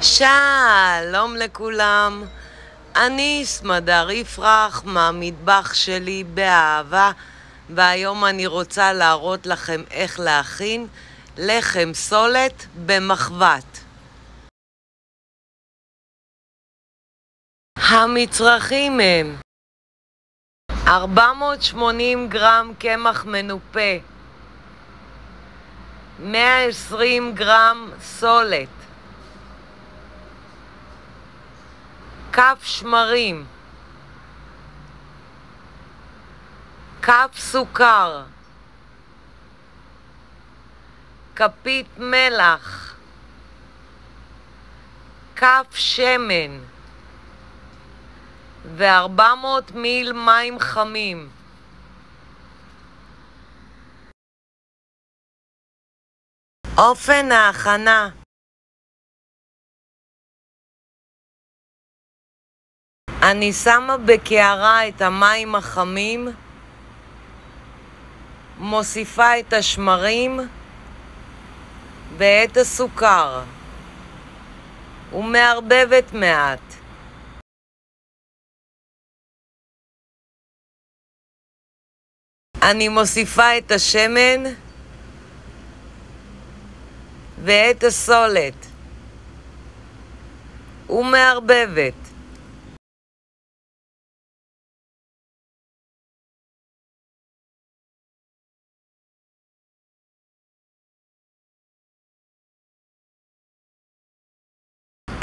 שלום לכולם, אני סמדר יפרח מהמטבח שלי באהבה, והיום אני רוצה להראות לכם איך להכין לחם סולת במחבת. המצרכים הם 480 גרם קמח מנופה, 120 גרם סולת, כף שמרים, כף סוכר, כפית מלח, כף שמן ו400 מיל מים חמים. אופן ההכנה: אני שמה בקערה את המים החמים, מוסיפה את השמרים ואת הסוכר ומערבבת מעט. אני מוסיפה את השמן ואת הסולת ומערבבת.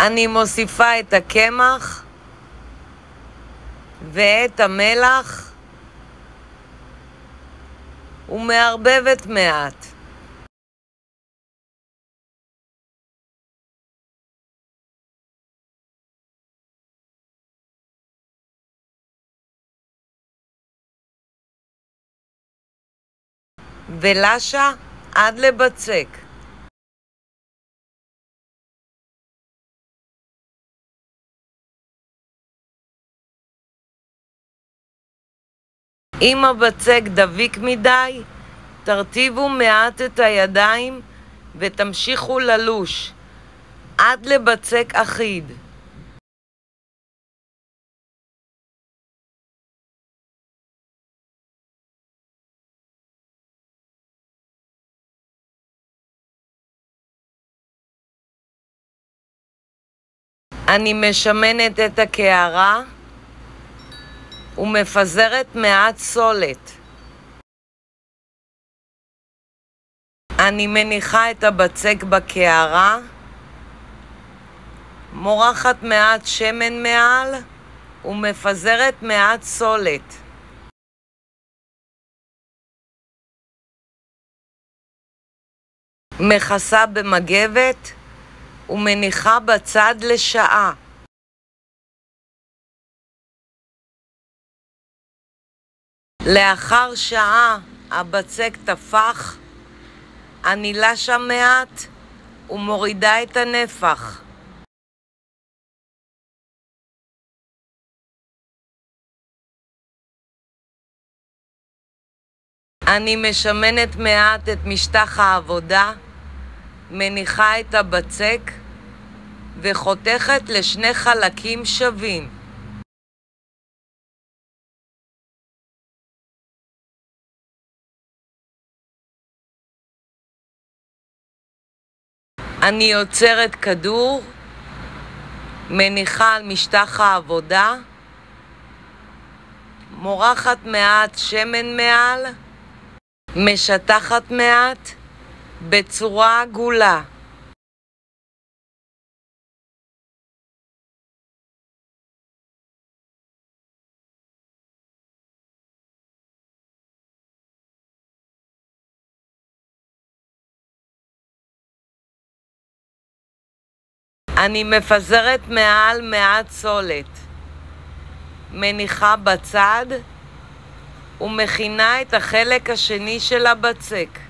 אני מוסיפה את הקמח ואת המלח ומערבבת מעט. ולשה עד לבצק. אם הבצק דביק מדי, תרטיבו מעט את הידיים ותמשיכו ללוש עד לבצק אחיד. אני משמנת את הקערה ומפזרת מעט סולת. אני מניחה את הבצק בקערה, מורחת מעט שמן מעל ומפזרת מעט סולת. מכסה במגבת ומניחה בצד לשעה. לאחר שעה הבצק תפח, אני לשה מעט ומורידה את הנפח. אני משמנת מעט את משטח העבודה, מניחה את הבצק וחותכת לשני חלקים שווים. אני יוצרת כדור, מניחה על משטח העבודה, מורחת מעט שמן מעל, משטחת מעט בצורה עגולה. אני מפזרת מעל מעט סולת, מניחה בצד ומכינה את החלק השני של הבצק.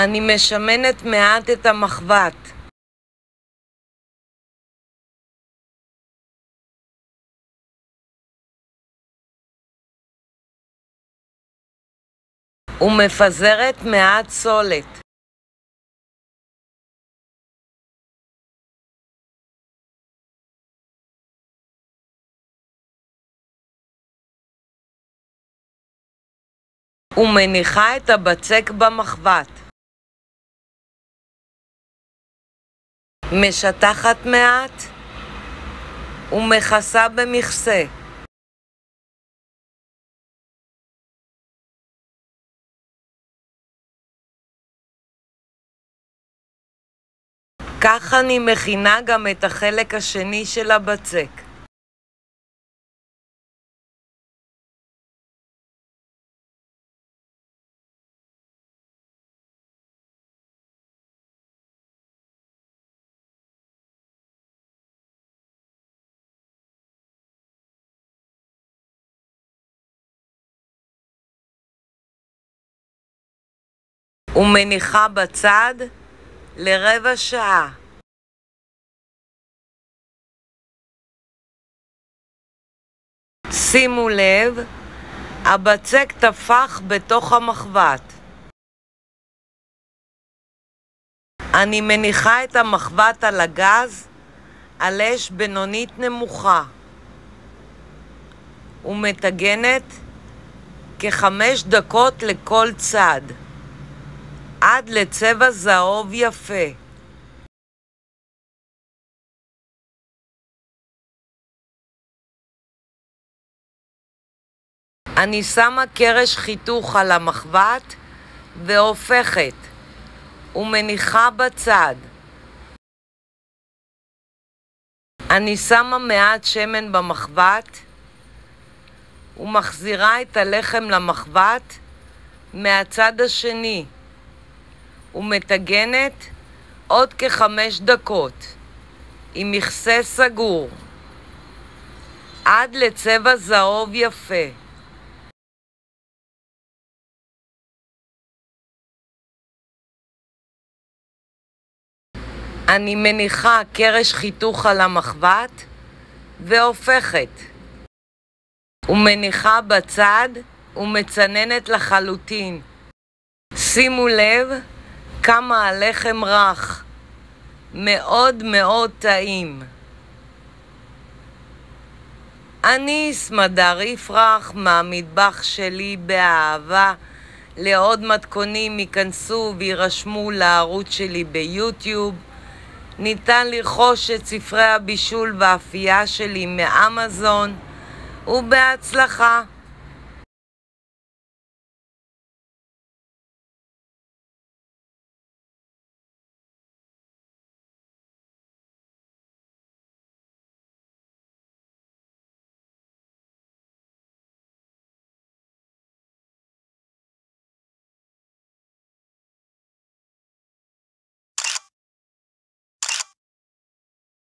אני משמנת מעט את המחבת. ומפזרת מעט סולת. ומניחה את הבצק במחבת. משטחת מעט ומכסה במכסה. כך אני מכינה גם את החלק השני של הבצק. ומניחה בצד לרבע שעה. שימו לב, הבצק טפח בתוך המחבת. אני מניחה את המחבת על הגז על אש בינונית נמוכה ומטגנת כ5 דקות לכל צד עד לצבע זהוב יפה. אני שמה קרש חיתוך על המחבת והופכת ומניחה בצד. אני שמה מעט שמן במחבת ומחזירה את הלחם למחבת מהצד השני ומטגנת עוד כ5 דקות עם מכסה סגור עד לצבע זהוב יפה. אני מניחה קרש חיתוך על המחבת והופכת ומניחה בצד ומצננת לחלוטין. שימו לב כמה הלחם רך, מאוד מאוד טעים. אני סמדר יפרח מהמטבח שלי באהבה. לעוד מתכונים ייכנסו וירשמו לערוץ שלי ביוטיוב. ניתן לרכוש את ספרי הבישול והאפייה שלי מאמזון, ובהצלחה.